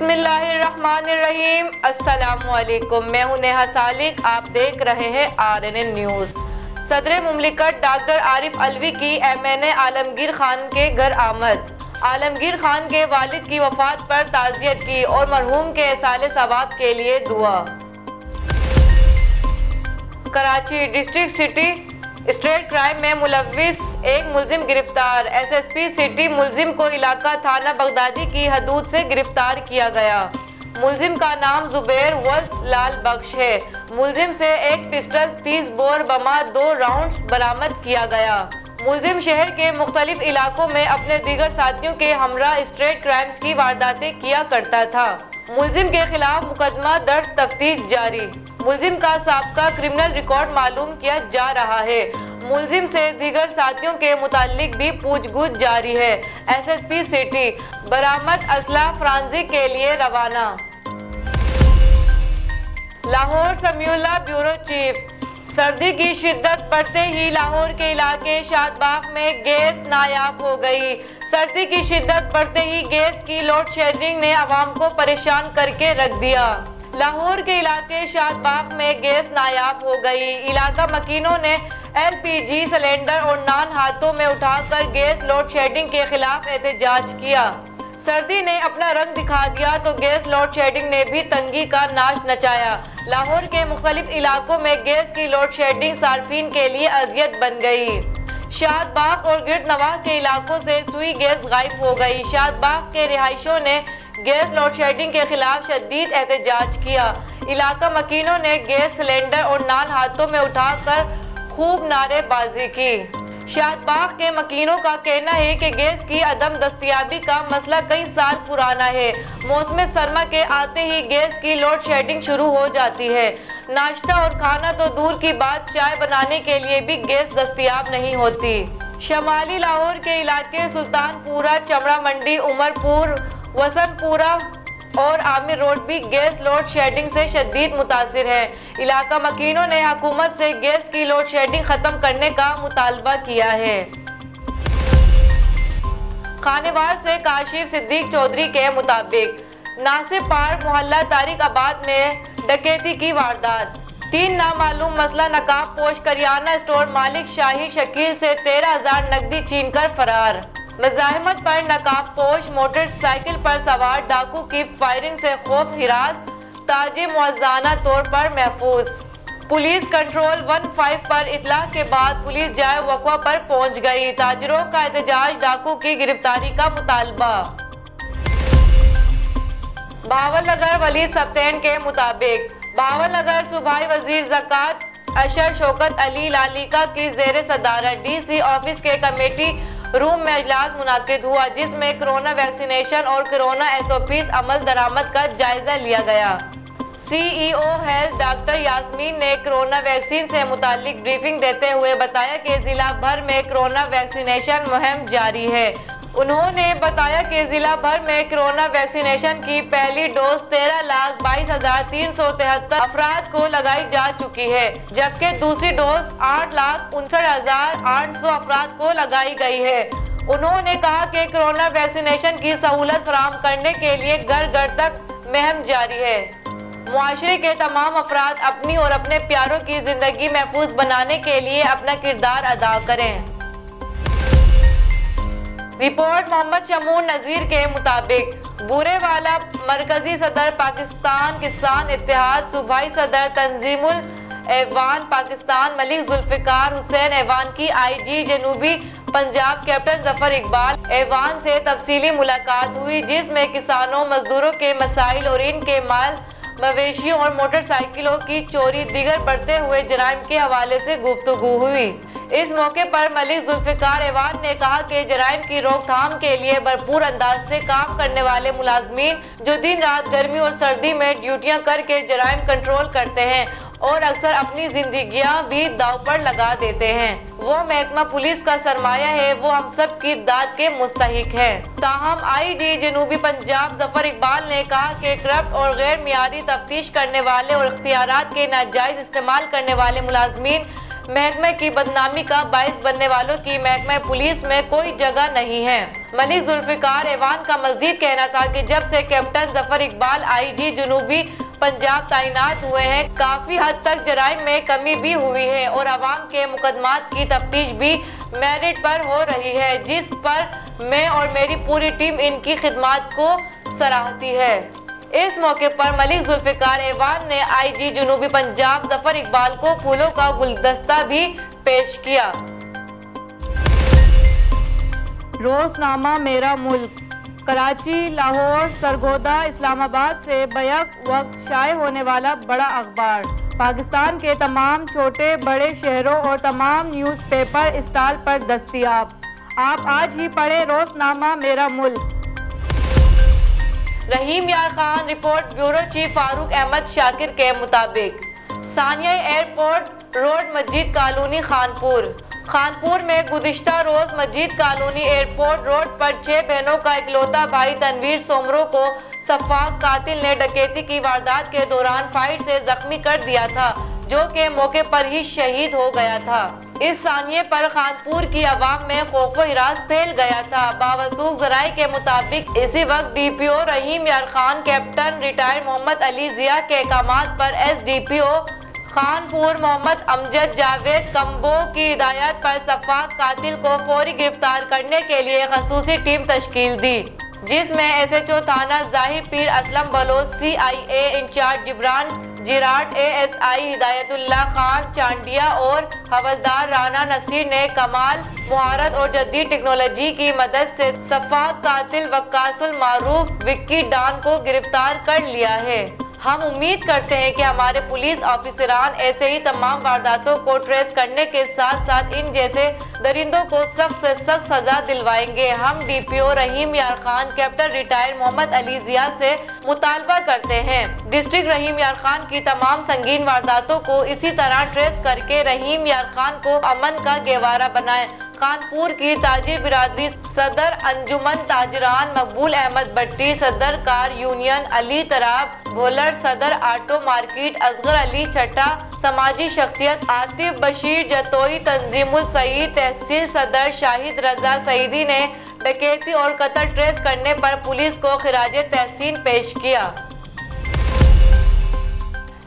بسم اللہ الرحمن الرحیم۔ السلام علیکم، میں ہوں نیہا سالک، آپ دیکھ رہے ہیں RNN نیوز۔ صدر مملکت ڈاکٹر عارف علوی کی MNA عالمگیر خان کے گھر آمد۔ عالمگیر خان کے والد کی وفات پر تعزیت کی اور مرحوم کے ایصال ثواب کے لیے دعا۔ Karachi district city street crime میں ملوث ایک ملزم گرفتار۔ SSP سٹی ملزم کو علاقہ تھانہ بغدادی کی حدود سے گرفتار کیا گیا۔ ملزم کا نام زبیر ولد لال بخش ہے۔ ملزم سے ایک پسٹل، 30 بور بما، 2 راؤنڈز برآمد کیا گیا۔ ملزم شہر کے مختلف علاقوں میں اپنے دیگر ساتھیوں کے ہمراہ اسٹریٹ کرائمز کی وارداتیں کیا کرتا تھا۔ ملزم کے خلاف مقدمہ درج، تفتیش جاری۔ ملزم کا سابقہ کرمنل ریکارڈ معلوم کیا جا رہا ہے۔ ملزم سے دیگر ساتھیوں کے متعلق بھی پوچھ گچھ جاری ہے۔ SSP سٹی برآمد اسلحہ فرانزک کے لیے روانہ۔ لاہور سمیع اللہ بیورو چیف۔ سردی کی شدت بڑھتے ہی لاہور کے علاقے شاد باغ میں گیس نایاب ہو گئی۔ سردی کی شدت بڑھتے ہی گیس کی لوڈ شیڈنگ نے عوام کو پریشان کر کے رکھ دیا۔ لاہور کے علاقے شاد باغ میں گیس نایاب ہو گئی۔ علاقہ مکینوں نے LPG سلنڈر اور نان ہاتھوں میں اٹھا کر گیس لوڈ شیڈنگ کے خلاف احتجاج کیا۔ سردی نے اپنا رنگ دکھا دیا تو گیس لوڈ شیڈنگ نے بھی تنگی کا ناش نچایا۔ لاہور کے مختلف علاقوں میں گیس کی لوڈ شیڈنگ صارفین کے لیے اذیت بن گئی۔ شاد باغ اور گرد نواح کے علاقوں سے سوئی گیس غائب ہو گئی۔ شاد باغ کے رہائشیوں نے گیس لوڈ شیڈنگ کے خلاف شدید احتجاج کیا۔ علاقہ مکینوں نے گیس سلنڈر اور نان ہاتھوں میں اٹھا کر خوب نعرے بازی کی۔ شاد باغ کے مکینوں کا کہنا ہے کہ گیس کی عدم دستیابی کا مسئلہ کئی سال پرانا ہے۔ موسم سرما کے آتے ہی گیس کی لوڈ شیڈنگ شروع ہو جاتی ہے۔ ناشتہ اور کھانا تو دور کی بات، چائے بنانے کے لیے بھی گیس دستیاب نہیں ہوتی۔ شمالی لاہور کے علاقے سلطان پورہ، چمڑا منڈی، عمر پور، وسن پورہ اور عامر روڈ بھی گیس لوڈ شیڈنگ سے شدید متاثر ہے۔ علاقہ مکینوں نے حکومت سے گیس کی لوڈ شیڈنگ ختم کرنے کا مطالبہ کیا ہے۔ خانیوال سے کاشف صدیق چودھری کے مطابق ناصر پارک محلہ طارق آباد میں ڈکیتی کی واردات۔ 3 نامعلوم مسلح نقاب پوش کریانہ اسٹور مالک شاہی شکیل سے 13,000 نقدی چھین کر فرار۔ مزاحمت پر نقاب پوش موٹر سائیکل پر سوار ڈاکو کی فائرنگ سے خوف ہراس، تاجر موزانہ طور پر محفوظ۔ پولیس کنٹرول 15 پر اطلاع کے بعد پولیس جائے وقوع پر پہنچ گئی۔ تاجروں کا احتجاج، ڈاکو کی گرفتاری کا مطالبہ۔ بہاول نگر ولی سبطین کے مطابق بہاول نگر صوبائی وزیر زکوٰۃ اشر شوکت علی لالیکا کی زیر صدارت DC آفس کے کمیٹی روم میں اجلاس منعقد ہوا، جس میں کرونا ویکسینیشن اور کرونا SOPs عمل درآمد کا جائزہ لیا گیا۔ CEO ہیلتھ ڈاکٹر یاسمین نے کرونا ویکسین سے متعلق بریفنگ دیتے ہوئے بتایا کہ ضلع بھر میں کرونا ویکسینیشن مہم جاری ہے۔ انہوں نے بتایا کہ ضلع بھر میں کرونا ویکسینیشن کی پہلی ڈوز 13,22,373 افراد کو لگائی جا چکی ہے، جبکہ دوسری ڈوز 8,59,800 افراد کو لگائی گئی ہے۔ انہوں نے کہا کہ کرونا ویکسینیشن کی سہولت فراہم کرنے کے لیے گھر گھر تک مہم جاری ہے۔ معاشرے کے تمام افراد اپنی اور اپنے پیاروں کی زندگی محفوظ بنانے کے لیے اپنا کردار ادا کریں۔ رپورٹ محمد شمون نذیر کے مطابق بورے والا مرکزی صدر پاکستان کسان اتحاد، صوبائی صدر تنظیم ایوان پاکستان ملک ذوالفقار حسین ایوان کی IG جنوبی پنجاب کیپٹن ظفر اقبال ایوان سے تفصیلی ملاقات ہوئی، جس میں کسانوں، مزدوروں کے مسائل اور ان کے مال مویشیوں اور موٹر سائیکلوں کی چوری، دیگر بڑھتے ہوئے جرائم کے حوالے سے گفتگو ہوئی۔ اس موقع پر ملک ذوالفقار ایوان نے کہا کہ جرائم کی روک تھام کے لیے بھرپور انداز سے کام کرنے والے ملازمین جو دن رات گرمی اور سردی میں ڈیوٹیاں کر کے جرائم کنٹرول کرتے ہیں اور اکثر اپنی زندگیاں بھی داؤ پر لگا دیتے ہیں، وہ محکمہ پولیس کا سرمایہ ہے، وہ ہم سب کی داد کے مستحق ہیں۔ تاہم IG جنوبی پنجاب ظفر اقبال نے کہا کہ کرپٹ اور غیر معیاری تفتیش کرنے والے اور اختیارات کے ناجائز استعمال کرنے والے ملازمین محکمے کی بدنامی کا باعث بننے والوں کی محکمہ پولیس میں کوئی جگہ نہیں ہے۔ ملک ذوالفقار ایوان کا مزید کہنا تھا کہ جب سے کیپٹن ظفر اقبال IG جنوبی پنجاب تعینات ہوئے ہیں، کافی حد تک جرائم میں کمی بھی ہوئی ہے اور عوام کے مقدمات کی تفتیش بھی میرٹ پر ہو رہی ہے، جس پر میں اور میری پوری ٹیم ان کی خدمات کو سراہتی ہے۔ اس موقع پر ملک ذوالفقار ایوان نے IG جنوبی پنجاب ظفر اقبال کو پھولوں کا گلدستہ بھی پیش کیا۔ روزنامہ میرا ملک کراچی، لاہور، سرگودا، اسلام آباد سے بیک وقت شائع ہونے والا بڑا اخبار پاکستان کے تمام چھوٹے بڑے شہروں اور تمام نیوز پیپر اسٹال پر دستیاب۔ آپ آج ہی پڑھیں روزنامہ میرا ملک۔ رحیم یار خان رپورٹ بیورو چیف فاروق احمد شاکر کے مطابق ثانیہ ایئرپورٹ روڈ مسجد کالونی خانپور میں گزشتہ روز مسجد کالونی ایئرپورٹ روڈ پر 6 بہنوں کا اکلوتا بھائی تنویر سومرو کو سفاک قاتل نے ڈکیتی کی واردات کے دوران فائٹ سے زخمی کر دیا تھا، جو کہ موقع پر ہی شہید ہو گیا تھا۔ اس ثانیے پر خانپور کی عوام میں خوف و ہراس پھیل گیا تھا۔ باوثوق ذرائع کے مطابق اسی وقت DPO رحیم یار خان کیپٹن ریٹائر محمد علی ضیاء کے احکامات پر SDPO خانپور محمد امجد جاوید کمبو کی ہدایت پر سفاک قاتل کو فوری گرفتار کرنے کے لیے خصوصی ٹیم تشکیل دی، جس میں SHO تھانہ Zahir Pir Aslam Baloch, CIA incharge Jibran Jerat, ASI Hidayat اللہ خان چانڈیا اور حوالدار رانا نصیر نے کمال مہارت اور جدید ٹیکنالوجی کی مدد سے سفاک قاتل وقاص المعروف وکی ڈان کو گرفتار کر لیا ہے۔ ہم امید کرتے ہیں کہ ہمارے پولیس آفیسران ایسے ہی تمام وارداتوں کو ٹریس کرنے کے ساتھ ساتھ ان جیسے درندوں کو سخت سے سخت سزا دلوائیں گے۔ ہم DPO رحیم یار خان کیپٹن ریٹائر محمد علی ضیاء سے مطالبہ کرتے ہیں ڈسٹرکٹ رحیم یار خان کی تمام سنگین وارداتوں کو اسی طرح ٹریس کر کے رحیم یار خان کو امن کا گہوارہ بنائیں۔ خانپور کی تاجر برادری صدر انجمن تاجران مقبول احمد بٹی، صدر کار یونین علی تراب بھولر، صدر آٹو مارکیٹ اصغر علی چھٹا، سماجی شخصیت عاطف بشیر جتوئی، تنظیم السعید تحصیل صدر شاہد رضا سعیدی نے ڈکیتی اور قتل ٹریس کرنے پر پولیس کو خراج تحسین پیش کیا۔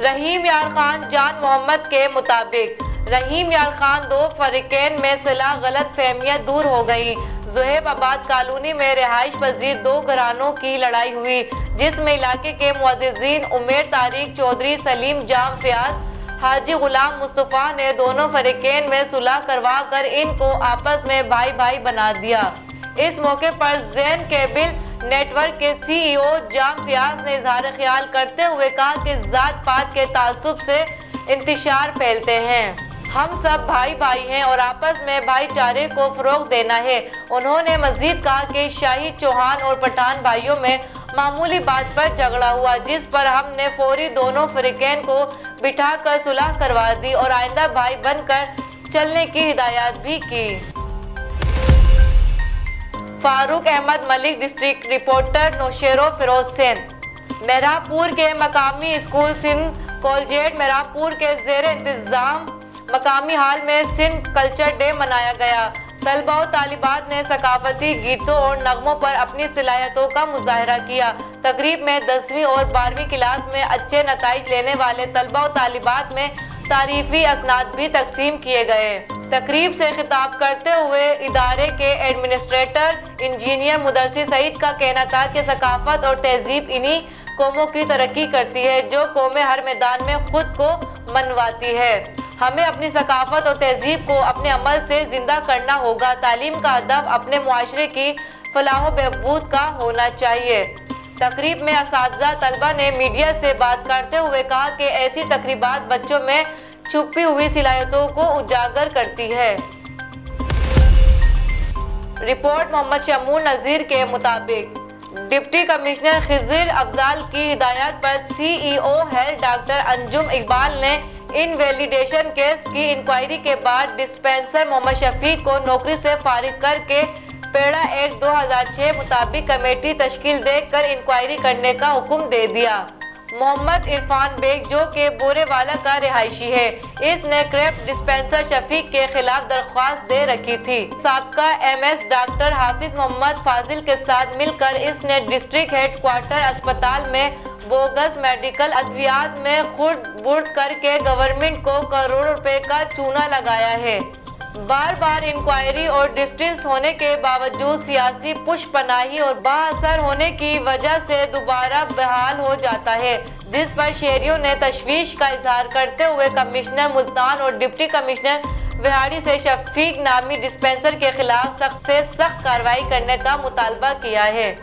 رحیم یار خان جان محمد کے مطابق رحیم یار خان دو فریقین میں صلح غلط فہمیاں دور ہو گئی۔ زہیب آباد کالونی میں رہائش پذیر 2 گھرانوں کی لڑائی ہوئی، جس میں علاقے کے معززین عمیر طارق چودھری، سلیم جام فیاض، حاجی غلام مصطفیٰ نے دونوں فریقین میں صلح کروا کر ان کو آپس میں بھائی بھائی بنا دیا۔ اس موقع پر زین کیبل نیٹ ورک کے CEO جام فیاض نے اظہار خیال کرتے ہوئے کہا کہ ذات پات کے تعصب سے انتشار پھیلتے ہیں۔ ہم سب بھائی بھائی ہیں اور آپس میں بھائی چارے کو فروغ دینا ہے۔ انہوں نے مزید کہا کہ شاہی چوہان اور پٹھان بھائیوں میں معمولی بات پر جھگڑا ہوا، جس پر ہم نے فوری دونوں فریقین کو بٹھا کر صلح کروا دی اور آئندہ بھائی بن کر چلنے کی ہدایت بھی کی۔ فاروق احمد ملک ڈسٹرکٹ رپورٹر نوشیرو فیروز سندھ۔ مہراپور کے مقامی اسکول سندھ کالجیٹ مہراپور کے زیر انتظام مقامی ہال میں سندھ کلچر ڈے منایا گیا۔ طلباء و طالبات نے ثقافتی گیتوں اور نغموں پر اپنی صلاحیتوں کا مظاہرہ کیا۔ تقریب میں 10ویں اور 12ویں کلاس میں اچھے نتائج لینے والے طلباء و طالبات میں تعریفی اسناد بھی تقسیم کیے گئے۔ تقریب سے خطاب کرتے ہوئے ادارے کے ایڈمنسٹریٹر انجینئر مدثر سعید کا کہنا تھا کہ ثقافت اور تہذیب انہی قوموں کی ترقی کرتی ہے جو قومیں ہر میدان میں خود کو منواتی ہے۔ ہمیں اپنی ثقافت اور تہذیب کو اپنے عمل سے زندہ کرنا ہوگا۔ تعلیم کا ہدف اپنے معاشرے کی فلاح و بہبود کا ہونا چاہیے۔ تقریب میں اساتذہ طلبہ نے میڈیا سے بات کرتے ہوئے کہا کہ ایسی تقریبات بچوں میں چھپی ہوئی صلاحیتوں کو اجاگر کرتی ہے۔ رپورٹ محمد شمور نذیر کے مطابق ڈپٹی کمشنر خضر افضال کی ہدایت پر CEO ہیلتھ ڈاکٹر انجم اقبال نے انویلیڈیشن کیس کی انکوائری کے بعد ڈسپنسر محمد شفیق کو نوکری سے فارغ کر کے پیڑا ایکٹ 2006 مطابق کمیٹی تشکیل دے کر انکوائری کرنے کا حکم دے دیا۔ محمد عرفان بیگ جو کہ بورے والا کا رہائشی ہے، اس نے کریپ ڈسپنسر شفیق کے خلاف درخواست دے رکھی تھی۔ سابقہ ایم ایس ڈاکٹر حافظ محمد فاضل کے ساتھ مل کر اس نے ڈسٹرکٹ ہیڈ کوارٹر اسپتال میں بوگس میڈیکل ادویات میں خرد برد کر کے گورنمنٹ کو کروڑ روپے کا چونا لگایا ہے۔ بار بار انکوائری اور ڈسٹنس ہونے کے باوجود سیاسی پش پناہی اور با اثر ہونے کی وجہ سے دوبارہ بحال ہو جاتا ہے، جس پر شہریوں نے تشویش کا اظہار کرتے ہوئے کمشنر ملتان اور ڈپٹی کمشنر وہاڑی سے شفیق نامی ڈسپنسر کے خلاف سخت سے سخت کارروائی کرنے کا مطالبہ کیا ہے۔